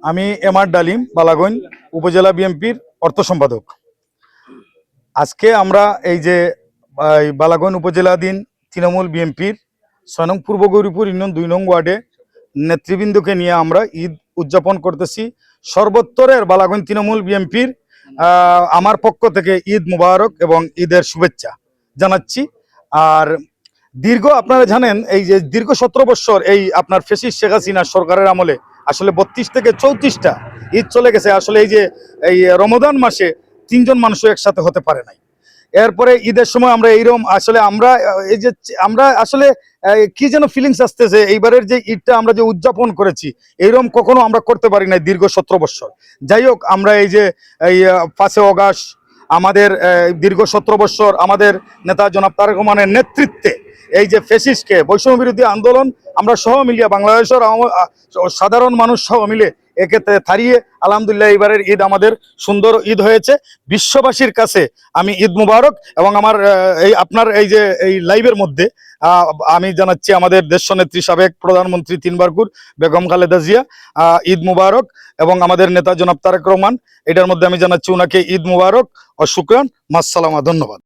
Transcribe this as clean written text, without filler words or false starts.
আমি M R ডালিম, বালাগঞ্জ উপজেলা বিএনপির অর্থ সম্পাদক। আজকে আমরা এই যে বালাগঞ্জ উপজেলাধীন তৃণমূল বিএনপির ৬ নং পূর্ব গৌরীপুর ইউনিয়ন ২ নং ওয়ার্ডে নেতৃবৃন্দকে নিয়ে আমরা ঈদ উদযাপন করতেছি। সর্বত্তরের বালাগঞ্জ তৃণমূল বিএনপির আমার পক্ষ থেকে ঈদ মুবারক এবং ঈদের শুভেচ্ছা জানাচ্ছি। আর আপনারা জানেন এই যে দীর্ঘ ১৭ বছর এই আপনার ফ্যাসিস্ট শেখ হাসিনা সরকারের আমলে আসলে ৩২ থেকে ৩৪টা ঈদ চলে গেছে। আসলে এই যে এই রমজান মাসে ৩ জন মানুষও একসাথে হতে পারে নাই। এরপরে ঈদের সময় আমরা এইরকম আসলে আমরা আসলে কি যেন ফিলিংস আসতেছে, এইবারের যে ঈদটা আমরা যে উদযাপন করেছি এইরকম কখনো আমরা করতে পারি নাই দীর্ঘ ১৭ বছর। যাই হোক, আমরা এই যে এই ৫ অগাস্ট আমাদের দীর্ঘ ১৭ বছর আমাদের নেতা জনাব তারেক রহমানের নেতৃত্বে এই যে ফ্যাসিস্টকে বৈষম্য বিরোধী আন্দোলন আমরা সহ মিলিয়ে বাংলাদেশের সাধারণ মানুষ সহ মিলে একে থারিয়ে আলহামদুলিল্লাহ এবারের ঈদ আমাদের সুন্দর ঈদ হয়েছে। বিশ্ববাসীর কাছে আমি ঈদ মুবারক এবং আমার আপনার এই যে এই লাইভের মধ্যে আমি জানাচ্ছি আমাদের দেশনেত্রী সাবেক প্রধানমন্ত্রী ৩ বারকুর বেগম খালেদা জিয়া ঈদ মুবারক এবং আমাদের নেতা জনাব তারেক রহমান, এটার মধ্যে আমি জানাচ্ছি ওনাকে ঈদ মুবারক ও শুকরান, মাসসালামা, ধন্যবাদ।